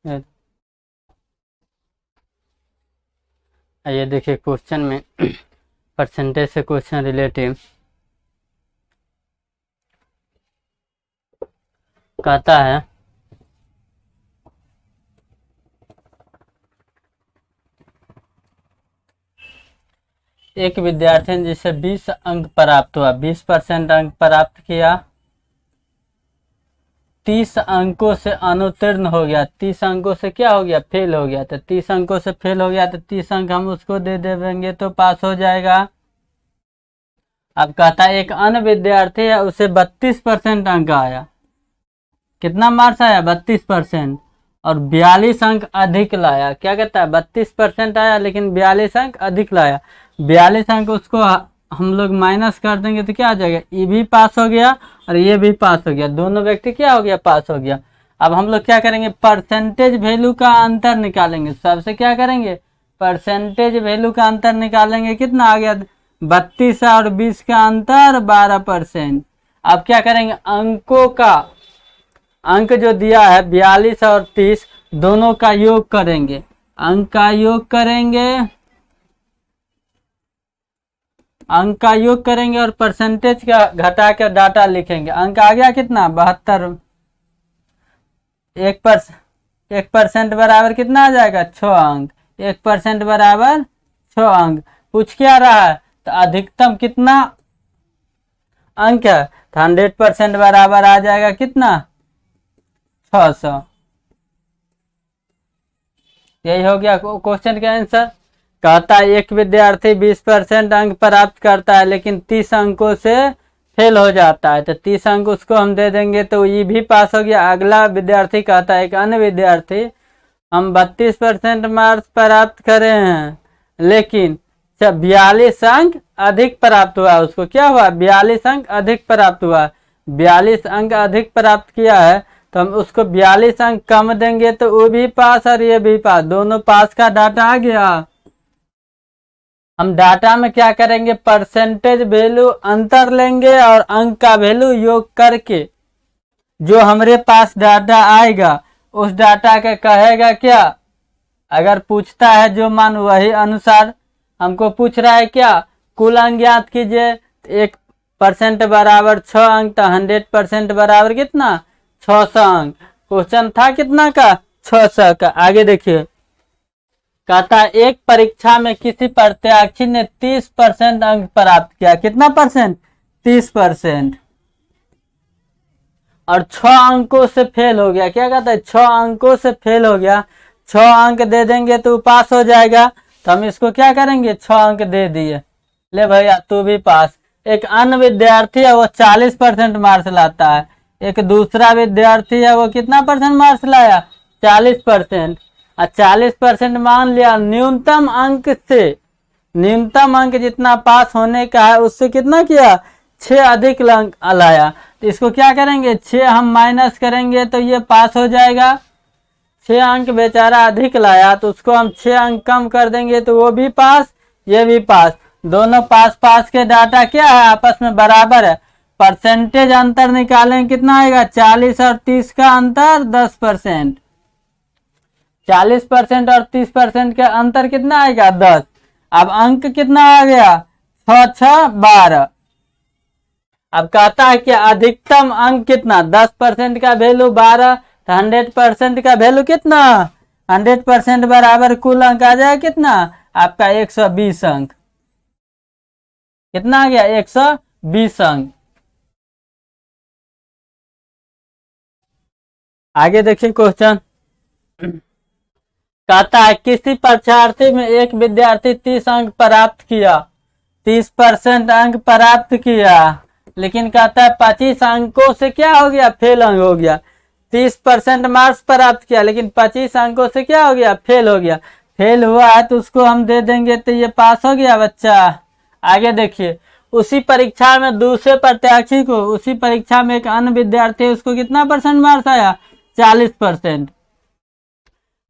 ये देखिए क्वेश्चन में परसेंटेज से क्वेश्चन रिलेटिव कहता है एक विद्यार्थी ने जिसे 20 अंक प्राप्त हुआ, 20% अंक प्राप्त किया, 30 अंकों से अनुत्तीर्ण हो गया, 30 अंकों से क्या हो गया, फेल हो गया। तो 30 अंकों से फेल हो गया तो 30 अंक हम उसको दे देंगे तो पास हो जाएगा। अब कहता है एक अन्य विद्यार्थी है, उसे 32% अंक आया। कितना मार्क्स आया, 32%, और 42 अंक अधिक लाया। क्या कहता है, 32% आया लेकिन 42 अंक अधिक लाया। 42 अंक उसको हम लोग माइनस कर देंगे तो क्या आ जाएगा, ये भी पास हो गया और ये भी पास हो गया, दोनों व्यक्ति क्या हो गया, पास हो गया। अब हम लोग क्या करेंगे, परसेंटेज वैल्यू का अंतर निकालेंगे। सबसे क्या करेंगे, परसेंटेज वैल्यू का अंतर निकालेंगे। कितना आ गया, 32 और 20 का अंतर 12%। अब क्या करेंगे, अंकों का अंक जो दिया है 42 और 30 दोनों का योग करेंगे, अंक का योग करेंगे, अंक का योग करेंगे और परसेंटेज का घटा कर डाटा लिखेंगे। अंक आ गया कितना, 72। 1% बराबर कितना आ जाएगा, 6 अंक। 1% बराबर 6 अंक। पूछ क्या रहा है, तो अधिकतम कितना अंक है, तो 100% बराबर आ जाएगा कितना, 600। यही हो गया क्वेश्चन का आंसर। कहता है एक विद्यार्थी 20% अंक प्राप्त करता है लेकिन 30 अंकों से फेल हो जाता है, तो 30 अंक उसको हम दे देंगे तो ये भी पास हो गया। अगला विद्यार्थी कहता है एक अन्य विद्यार्थी, हम 32% मार्क्स प्राप्त करे हैं लेकिन 42 अंक अधिक प्राप्त हुआ, उसको क्या हुआ, 42 अंक अधिक प्राप्त हुआ। 42 अंक अधिक प्राप्त किया है तो हम उसको 42 अंक कम देंगे तो वो भी पास और ये भी पास, दोनों पास का डाटा आ गया। हम डाटा में क्या करेंगे, परसेंटेज वैल्यू अंतर लेंगे और अंक का वैल्यू योग करके जो हमारे पास डाटा आएगा उस डाटा का कहेगा क्या, अगर पूछता है जो मान वही अनुसार हमको पूछ रहा है क्या, कुल अंक ज्ञात कीजिए। 1% बराबर 6 अंक, तो 100% बराबर कितना, 600 अंक। क्वेश्चन था कितना का, 600 का। आगे देखिए, कहता है एक परीक्षा में किसी प्रत्याशी ने 30% अंक प्राप्त किया। कितना परसेंट, 30%, और 6 अंकों से फेल हो गया। क्या कहता है, 6 अंकों से फेल हो गया। 6 अंक दे देंगे तो पास हो जाएगा, तो हम इसको क्या करेंगे, 6 अंक दे दिए, ले भैया तू भी पास। एक अन्य विद्यार्थी है वो 40% मार्क्स लाता है, एक दूसरा विद्यार्थी है वो कितना परसेंट मार्क्स लाया, 40%। 40% मान लिया, न्यूनतम अंक से, न्यूनतम अंक जितना पास होने का है उससे कितना किया, 6 अधिक अंक लाया। तो इसको क्या करेंगे, 6 हम माइनस करेंगे तो ये पास हो जाएगा। 6 अंक बेचारा अधिक लाया तो उसको हम 6 अंक कम कर देंगे तो वो भी पास, ये भी पास, दोनों पास पास के डाटा क्या है, आपस में बराबर है। परसेंटेज अंतर निकालें, कितना आएगा, 40 और 30 का अंतर 10%। 40% और 30% का अंतर कितना आएगा, 10। अब अंक कितना आ गया, 6 6 12। अब कहता है कि अधिकतम अंक कितना, 10% का वैल्यू 12, तो 100% का वैल्यू कितना, 100% बराबर कुल अंक आ जाएगा कितना, आपका 120 अंक। कितना आ गया, 120 अंक। आगे देखिए क्वेश्चन, कहता है किसी परीक्षार्थी में एक विद्यार्थी 30 अंक प्राप्त किया, 30% अंक प्राप्त किया, लेकिन कहता है 25 अंकों से क्या हो गया, फेल अंक हो गया। 30% मार्क्स प्राप्त किया लेकिन 25 अंकों से क्या हो गया, फेल हो गया। फेल हुआ है तो उसको हम दे देंगे तो ये पास हो गया बच्चा। आगे देखिए, उसी परीक्षा में दूसरे प्रत्याशी को, उसी परीक्षा में एक अन्य विद्यार्थी है, उसको कितना परसेंट मार्क्स आया, 40%,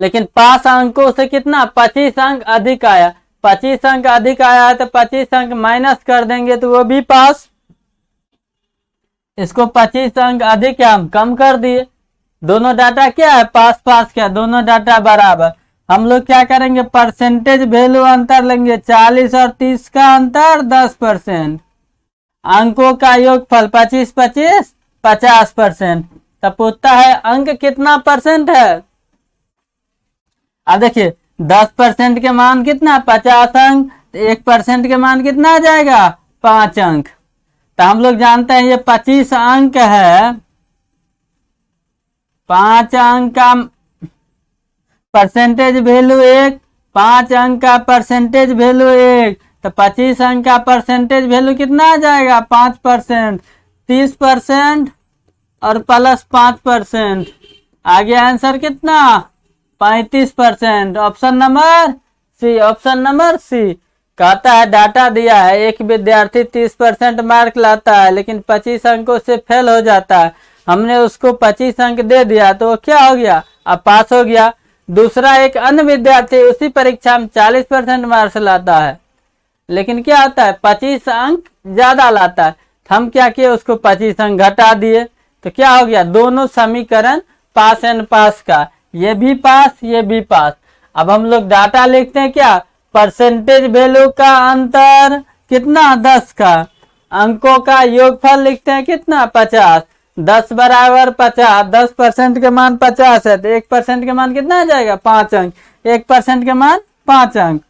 लेकिन पास अंकों से कितना, 25 अंक अधिक आया। 25 अंक अधिक आया है तो 25 अंक माइनस कर देंगे तो वो भी पास। इसको 25 अंक अधिक है हम कम कर दिए, दोनों डाटा क्या है, पास पास क्या, दोनों डाटा बराबर। हम लोग क्या करेंगे, परसेंटेज वैल्यू अंतर लेंगे, 40 और 30 का अंतर 10%। अंकों का योगफल 25 25 50%। तब पूछता है अंक कितना परसेंट है। अब देखिए 10% के मान कितना, 50 अंक, 1% के मान कितना आ जाएगा, 5 अंक। तो हम लोग जानते हैं ये 25 अंक है, 5 अंक का परसेंटेज वैल्यू 1, 5 अंक का परसेंटेज वैल्यू 1, तो 25 अंक का परसेंटेज वैल्यू कितना आ जाएगा, 5%, 30% और प्लस 5%। आगे आंसर कितना, 35%। Option number C, option number C. कहता है डाटा दिया है एक विद्यार्थी 30% मार्क लाता है लेकिन 25 अंकों से फेल हो जाता है। हमने उसको 25 अंक दे दिया तो वो क्या हो गया, अब पास हो गया। दूसरा एक अन्य विद्यार्थी उसी परीक्षा में 40% मार्क्स लाता है लेकिन क्या होता है, 25 अंक ज्यादा लाता है। हम क्या किए, उसको 25 अंक घटा दिए तो क्या हो गया, दोनों समीकरण पास एंड पास का, ये भी पास ये भी पास। अब हम लोग डाटा लिखते हैं क्या, परसेंटेज वैल्यू का अंतर कितना, 10 का, अंकों का योगफल लिखते हैं कितना, 50, 10 बराबर 50, 10% के मान 50 है तो 1% के मान कितना आ जाएगा, 5 अंक, 1% के मान 5 अंक।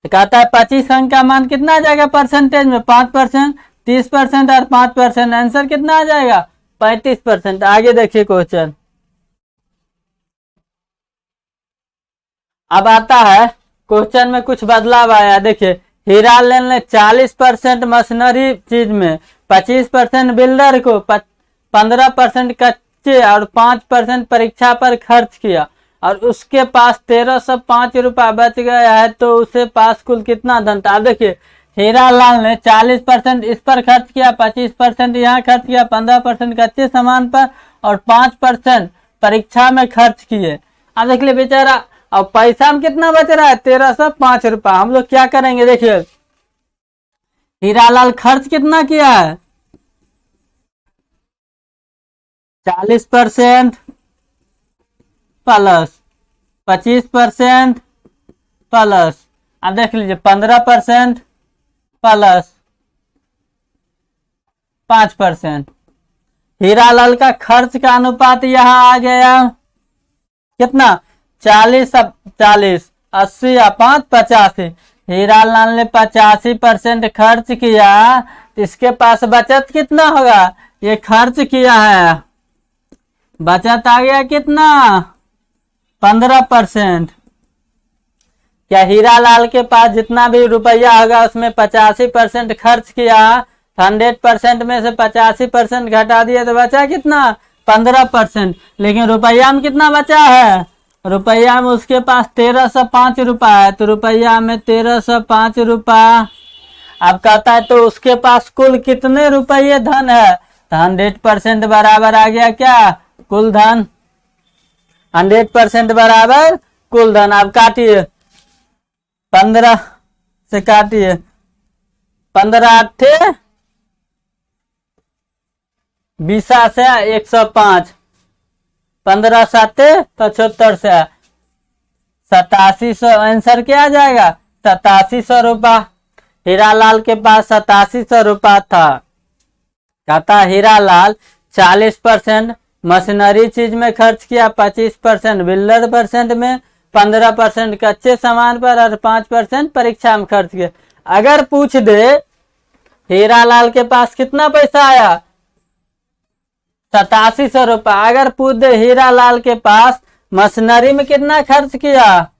तो कहता है 25 अंक का मान कितना आ जाएगा परसेंटेज में, 5%, 30% और 5%, आंसर कितना आ जाएगा, 35%। आगे देखिए क्वेश्चन। अब आता है क्वेश्चन में कुछ बदलाव आया। देखिए हीरालाल ने 40% मशीनरी चीज में, 25% बिल्डर को, 15% कच्चे और 5% परीक्षा पर खर्च किया और उसके पास 1305 रुपया बच गया है तो उसे पास कुल कितना धन था। देखिए हीरालाल ने 40% इस पर खर्च किया, 25% यहाँ खर्च किया, 15% कच्चे सामान पर और 5% परीक्षा में खर्च किए। अब देख लिये बेचारा, अब पैसा में कितना बच रहा है, 1305 रुपया। हम लोग क्या करेंगे, देखिए हीरालाल खर्च कितना किया है, 40% प्लस 25% प्लस, अब देख लीजिए 15% प्लस 5%। हीरालाल का खर्च का अनुपात यहाँ आ गया कितना, 40 80 या 5 85। हीरालाल ने 85% खर्च किया, इसके पास बचत कितना होगा, ये खर्च किया है, बचत आ गया कितना, 15%। क्या हीरालाल के पास जितना भी रुपया होगा उसमें 85% खर्च किया, 100% में से 85% घटा दिया तो बचा कितना, 15%। लेकिन रुपया में कितना बचा है, रुपया में उसके पास 1305 रुपया है तो रुपया में 1305 रुपया। अब कहता है तो उसके पास कुल कितने रुपये धन है, तो 100% बराबर आ गया क्या, कुल धन, 100% बराबर कुल धन। अब काटिए 15 से काटिए, 15 8 20 से 105, 15 7 75 से 8700, आंसर क्या आ जाएगा, 8700 रुपया। हीरालाल के पास 8700 रुपया था। कहता हीरालाल 40% मशीनरी चीज में खर्च किया, 25% बिल्डर परसेंट में, 15% कच्चे सामान पर और 5% परीक्षा में खर्च किया। अगर पूछ दे हीरालाल के पास कितना पैसा आया, 8700 रुपया। अगर पूछ दे हीरालाल के पास मशीनरी में कितना खर्च किया,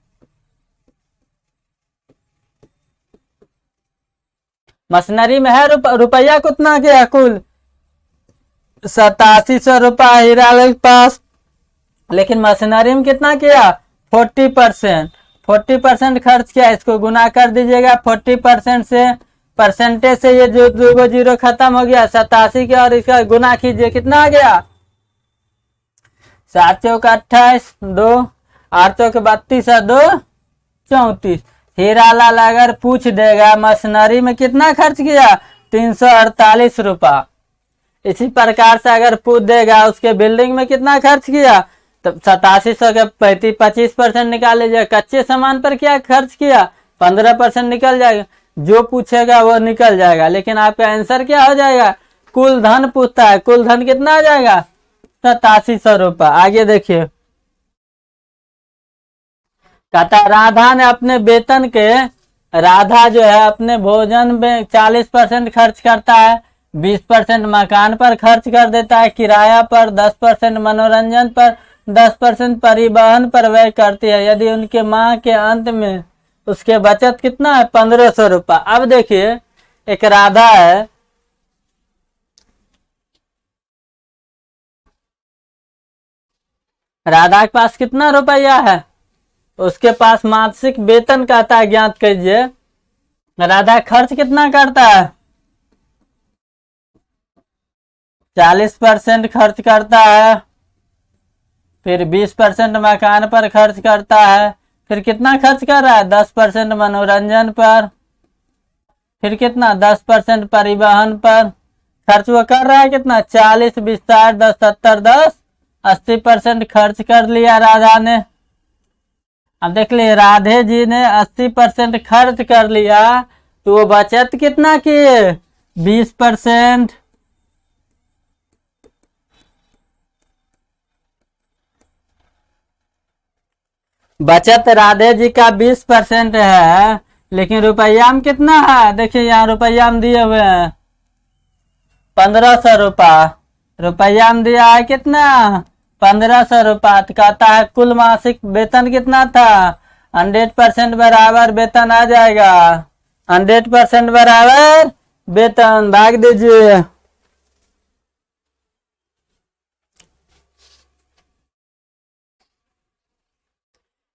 मशीनरी में है रुपया कितना गया, कुल 8700 रुपया हीरालाल के पास, लेकिन मशीनरी में कितना किया, 40% खर्च किया। इसको गुना कर दीजिएगा 40% से, परसेंटेज से ये जो दो जीरो खत्म हो गया, 87 के और इसका गुना कीजिए कितना आ गया, 7 चौक 28, 2 8 चौक 32 और 2 34। हीरालाल अगर पूछ देगा मशीनरी में कितना खर्च किया, 348 रुपया। इसी प्रकार से अगर पूछ देगा उसके बिल्डिंग में कितना खर्च किया, तो 8700 के 25% निकाल लीजिए। कच्चे सामान पर क्या खर्च किया, 15% निकल जाएगा। जो पूछेगा वो निकल जाएगा, लेकिन आपका आंसर क्या हो जाएगा, कुल धन पूछता है। कुल धन कितना आ जाएगा, 8700 रुपये। आगे देखिए, कहता राधा ने अपने वेतन के, राधा जो है अपने भोजन में 40% खर्च करता है, 20% मकान पर खर्च कर देता है, किराया पर 10%, मनोरंजन पर 10%, परिवहन पर व्यय करती है। यदि उनके माह के अंत में उसके बचत कितना है, 1500 रुपये। अब देखिए, एक राधा है, राधा के पास कितना रुपया है, उसके पास मासिक वेतन कहता है, ज्ञात कीजिए। राधा खर्च कितना करता है, 40% खर्च करता है, फिर 20% मकान पर खर्च करता है, फिर कितना खर्च कर रहा है, 10% मनोरंजन पर, फिर कितना 10% परिवहन पर खर्च वो कर रहा है। कितना, 40, 20, 60, 10, 70, 10, 80% खर्च कर लिया राधा ने। अब देख लिए, राधे जी ने 80% खर्च कर लिया, तो वो बचत कितना किए, 20%। बचत राधे जी का 20% है, लेकिन रुपया में कितना है, देखिए यहाँ रुपया में दिए हुए हैं 1500 रुपया। रुपया में दिया है कितना, 1500 रुपया। तो कहता है कुल मासिक वेतन कितना था, 100% बराबर वेतन आ जाएगा। 100% बराबर वेतन, भाग दीजिए।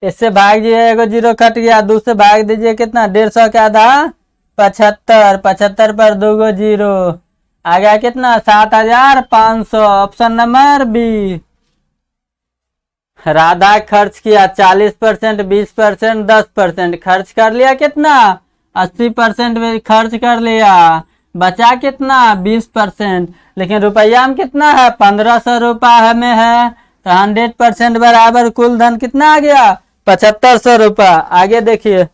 इससे भाग दीजिए, एगो जीरो कट गया, दूसरे भाग दीजिए कितना, 150 का आधा 75, 75 पर 2 गो जीरो, आ गया कितना, 7500। Option number B. राधा खर्च किया 40%, 20%, 10% खर्च कर लिया, कितना 80% में खर्च कर लिया, बचा कितना 20%, लेकिन रुपया में कितना है, 1500 रुपया में है, तो 100% बराबर कुल धन कितना आ गया, 7500 रुपया। आगे देखिए,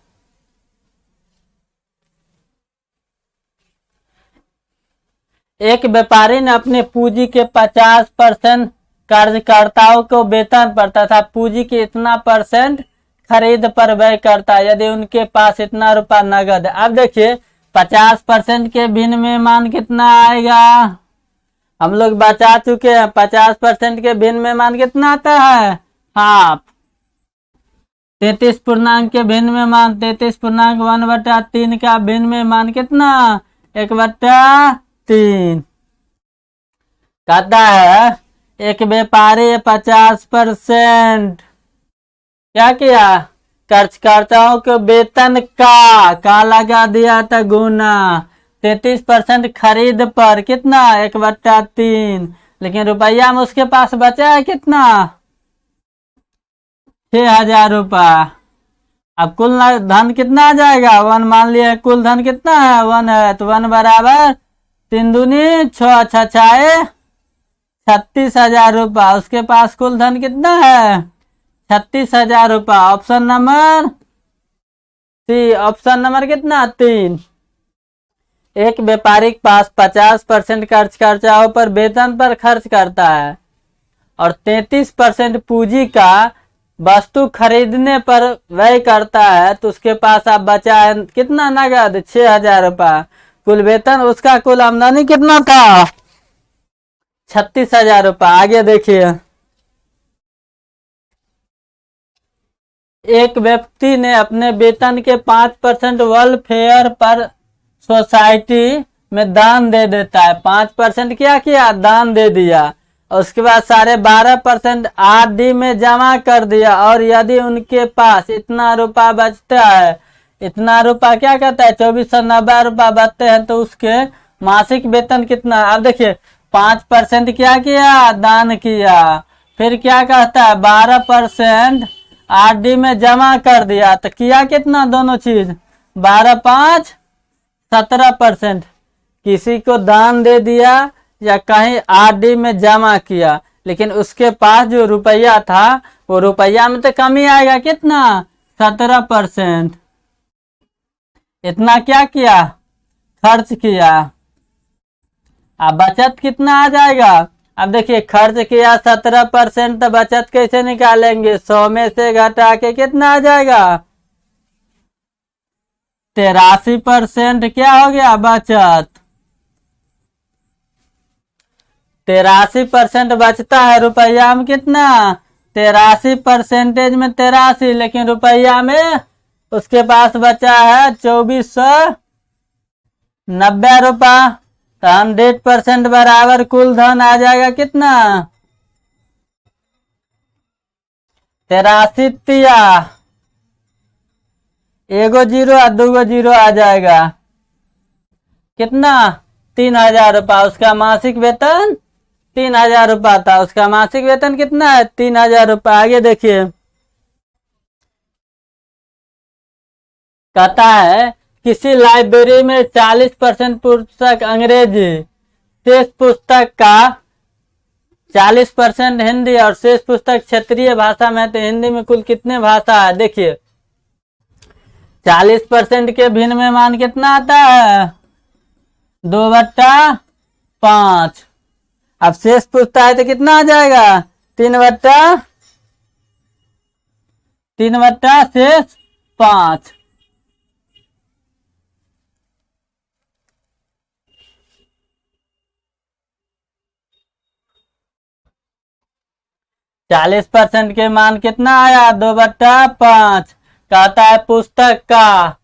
एक व्यापारी ने अपने पूंजी के 50% कार्यकर्ताओं को वेतन पर तथा पूंजी के इतना % खरीद पर व्यय करता है, यदि उनके पास इतना रुपया नगद है। अब देखिए, 50% के भिन्न में मान कितना आएगा, हम लोग बचा चुके हैं। 50% के भिन्न में मान कितना आता है, हाफ। 33 पूर्णांक के भिन्न में मान 33 पूर्णांक 1/3 का भिन्न में मान कितना, 1/3। कहता है एक व्यापारी 50% क्या किया, कार्यकर्ताओं के वेतन का लगा दिया था गुना 33% खरीद पर, कितना 1/3, लेकिन रुपया में उसके पास बचा है कितना, 6000 रुपया। अब कुल धन कितना आ जाएगा, 1 मान लिया, कुल धन कितना है, 1 है, तो 1 बराबर 3 दूनी 6, 6 6 36,000 रुपया। उसके पास कुल धन कितना है, 36,000 रुपया। Option number C. Option number कितना, 3। एक व्यापारी के पास 50% खर्चाओं पर वेतन पर खर्च करता है और 33% पूंजी का वस्तु खरीदने पर व्यय करता है, तो उसके पास अब बचा है कितना नगद, 6000 रुपया। कुल वेतन उसका कुल आमदनी कितना था, 36,000 रुपया। आगे देखिए, एक व्यक्ति ने अपने वेतन के 5% वेलफेयर पर सोसाइटी में दान दे देता है। 5% क्या किया, दान दे दिया, और उसके बाद 12.5% आरडी में जमा कर दिया। और यदि उनके पास इतना रुपया बचता है, इतना रुपया क्या कहता है, 2490 रुपया बचते हैं, तो उसके मासिक वेतन कितना। अब देखिए, 5% क्या किया, दान किया, फिर क्या कहता है 12% आरडी में जमा कर दिया, तो किया कितना, दोनों चीज 12 5 17%। किसी को दान दे दिया या कहीं आरडी में जमा किया, लेकिन उसके पास जो रुपया था वो रुपया में तो कमी आएगा, कितना 17%। इतना क्या किया, खर्च किया। अब बचत कितना आ जाएगा, अब देखिए खर्च किया 17%, तो बचत कैसे निकालेंगे, 100 में से घटा के कितना आ जाएगा, 83% क्या हो गया बचत। 83% बचता है, रुपया में कितना 83% में 83, लेकिन रुपया में उसके पास बचा है 2490 रुपया। तो 100% बराबर कुल धन आ जाएगा कितना, 83 तिया, एगो जीरो और दूगो जीरो आ जाएगा, कितना 3000 रुपया। उसका मासिक वेतन 3000 रुपया था, उसका मासिक वेतन कितना है 3000 रुपया। आगे देखिए कहता है किसी लाइब्रेरी में 40% पुस्तक अंग्रेजी, शेष पुस्तक का 40% हिंदी और शेष पुस्तक क्षेत्रीय भाषा में, तो हिंदी में कुल कितने भाषा है। देखिए 40% के भिन्न में मान कितना आता है 2/5। अब शेष पूछता है तो कितना आ जाएगा 3/3 शेष 5। चालीस % के मान कितना आया 2/5। कहता है पुस्तक का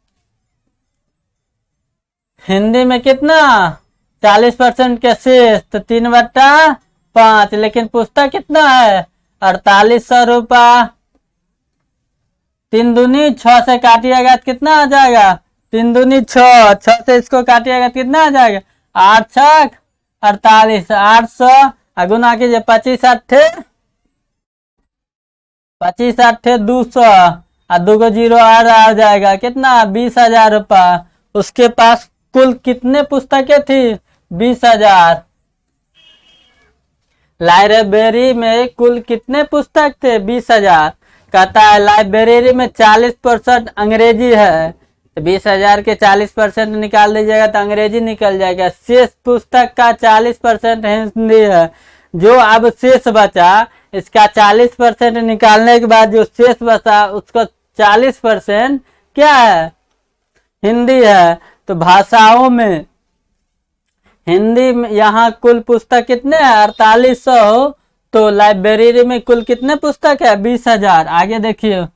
हिंदी में कितना 40% के शेष, तो 3/5, लेकिन पुस्तक कितना है 4800 रुपया। 3 दूनी 6 से काटिएगा तो कितना आ जाएगा 3 दूनी 6, 6 से इसको काटिएगा तो कितना आ जाएगा 8 छक 48, 800 गुना कीजिए 25 8 200 और दूगो जीरो आ जाएगा कितना 20,000 रुपया। उसके पास कुल कितने पुस्तकें थी 20,000। लाइब्रेरी में कुल कितने पुस्तक थे 20,000। कहता है लाइब्रेरी में 40% अंग्रेजी है, तो 20,000 के 40% निकाल दीजिएगा तो अंग्रेजी निकल जाएगा। शेष पुस्तक का 40% हिंदी है। जो अब शेष बचा इसका 40% निकालने के बाद जो शेष बचा उसको 40% क्या है हिंदी है। तो भाषाओं में हिंदी में यहाँ कुल पुस्तक कितने हैं 4800, तो लाइब्रेरी में कुल कितने पुस्तक है 20,000। आगे देखिए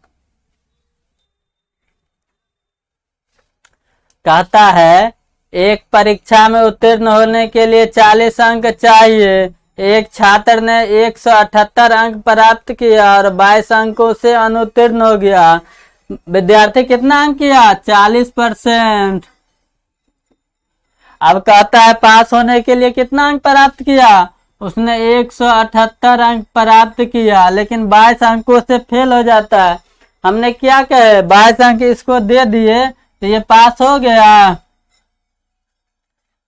कहता है एक परीक्षा में उत्तीर्ण होने के लिए 40 अंक चाहिए। एक छात्र ने 178 अंक प्राप्त किया और 22 अंकों से अनुत्तीर्ण हो गया। विद्यार्थी कितना अंक किया 40%। अब कहता है पास होने के लिए कितना अंक प्राप्त किया, उसने 178 अंक प्राप्त किया, लेकिन 22 अंकों से फेल हो जाता है। हमने क्या कहे 22 अंक इसको दे दिए तो ये पास हो गया।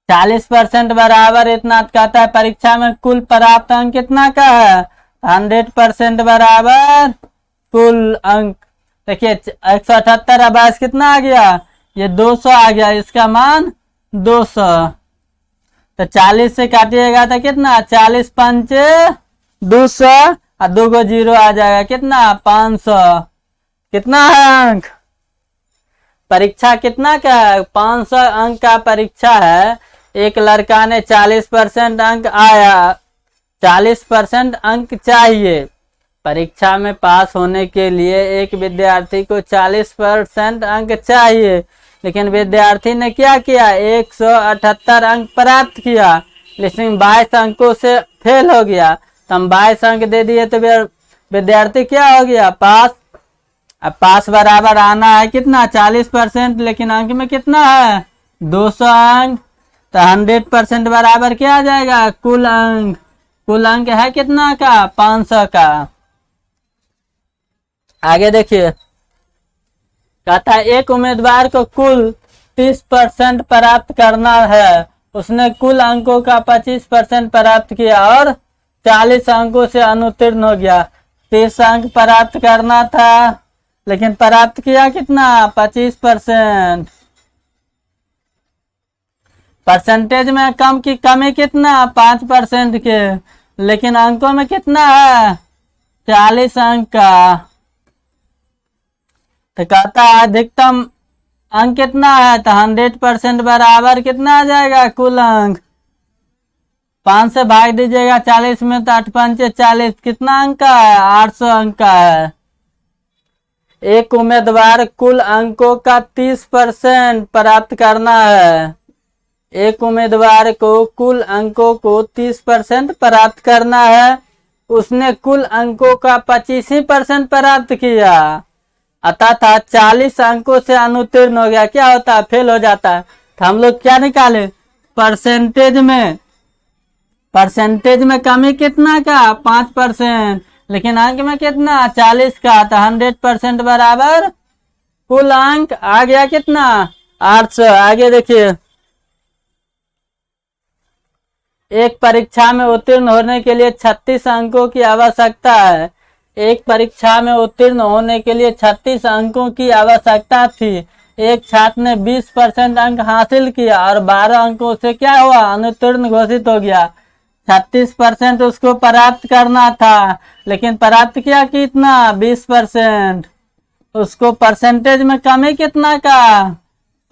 40% बराबर इतना कहता है परीक्षा में कुल प्राप्त अंक कितना का है 100% बराबर कुल अंक। देखिए 178 और 22 कितना आ गया ये 200 आ गया, इसका मान 200। तो 40 से काटिएगा तो कितना 40 पंचे 200 और दूगो जीरो आ जाएगा कितना 500। कितना है अंक परीक्षा कितना का है 500 अंक का परीक्षा है। एक लड़का ने 40% अंक आया, 40% अंक चाहिए। परीक्षा में पास होने के लिए एक विद्यार्थी को 40% अंक चाहिए, लेकिन विद्यार्थी ने क्या किया 178 अंक प्राप्त किया, लेकिन 22 अंकों से फेल हो गया। तो हम 22 अंक दे दिए तो विद्यार्थी क्या हो गया पास। अब पास बराबर आना है कितना 40%, लेकिन अंक में कितना है 200 अंक। तो 100% बराबर क्या आ जाएगा कुल अंक। कुल अंक है कितना का 500 का। आगे देखिए कहता है एक उम्मीदवार को कुल 30% प्राप्त करना है उसने कुल अंकों का 25% प्राप्त किया और 40 अंकों से अनुत्तीर्ण हो गया। 30 अंक प्राप्त करना था, लेकिन प्राप्त किया कितना? 25%। परसेंटेज में कम की कमी कितना? 5% के, लेकिन अंकों में कितना है? 40 अंक का। तो कहता है अधिकतम अंक कितना है? तो 100% बराबर कितना आ जाएगा? कुल अंक 5 से भाग दीजिएगा 40 में, तो 8 पंचे 40। कितना अंक का है? 800 अंक का है। एक उम्मीदवार कुल अंकों का 30% प्राप्त करना है। एक उम्मीदवार को कुल अंकों को 30% प्राप्त करना है। उसने कुल अंकों का 25% प्राप्त किया, अतः 40 अंकों से अनुत्तीर्ण हो गया। क्या होता है? फेल हो जाता है। तो हम लोग क्या निकाले? परसेंटेज में कमी कितना का? 5%, लेकिन अंक में कितना? 40 का। तो 100% बराबर कुल अंक आ गया कितना? 800। आगे देखिए, एक परीक्षा में उत्तीर्ण होने के लिए 36 अंकों की आवश्यकता है। एक परीक्षा में उत्तीर्ण होने के लिए 36 अंकों की आवश्यकता थी। एक छात्र ने 20% अंक हासिल किया और 12 अंकों से क्या हुआ? अनुत्तीर्ण घोषित हो गया। 36% उसको प्राप्त करना था, लेकिन प्राप्त किया कितना? 20%। उसको परसेंटेज में कमी कितना का?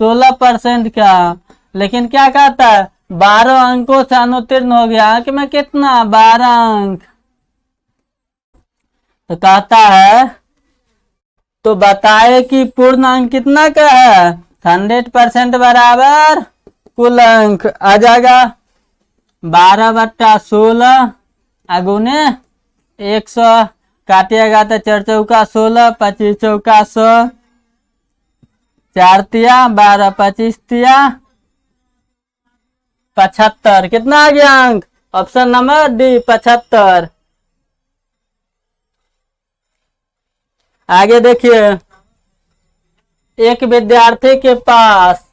16% का। लेकिन क्या कहता है? 12 अंकों से अनुत्तीर्ण हो गया। अंक में कितना? 12 अंक। तो कहता है तो बताए कि पूर्ण अंक कितना का है? 100% बराबर कुल अंक आ जाएगा 12/16 अगुने 100। काटिएगा तो 4 चौका 16, 25 चौका 100, 4 तिया 12, 25 तिया 75। कितना आ गया अंक? Option number D 75। आगे देखिए, एक विद्यार्थी के पास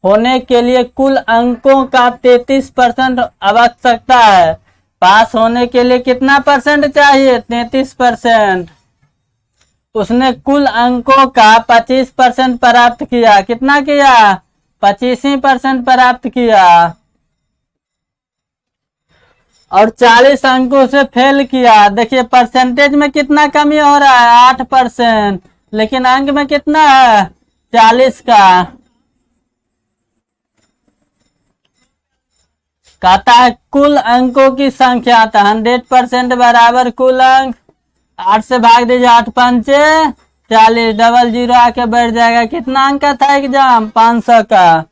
होने के लिए कुल अंकों का 33% आवश्यकता है। पास होने के लिए कितना परसेंट चाहिए? 33%। उसने कुल अंकों का 25% प्राप्त किया। कितना किया? 25% प्राप्त किया और 40 अंकों से फेल किया। देखिए परसेंटेज में कितना कमी हो रहा है? 8%, लेकिन अंक में कितना है? 40 का। कहता है कुल अंकों की संख्या, तो 100% बराबर कुल अंक। 8 से भाग दीजिए, 8 पंचे 40, डबल जीरो आके बैठ जाएगा। कितना अंक का था एग्जाम? 500 का।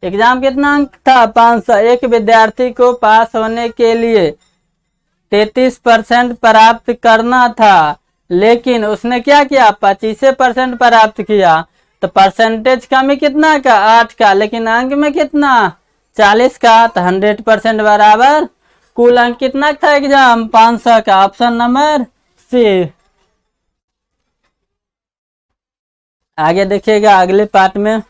एग्जाम कितना अंक था? 500। एक विद्यार्थी को पास होने के लिए 33% प्राप्त करना था, लेकिन उसने क्या किया? 25% प्राप्त किया। तो परसेंटेज कमी कितना का? 8 का, लेकिन अंक में कितना? 40 का। तो 100% बराबर कुल अंक कितना था एग्जाम? 500 का। Option number C. आगे देखिएगा अगले पार्ट में।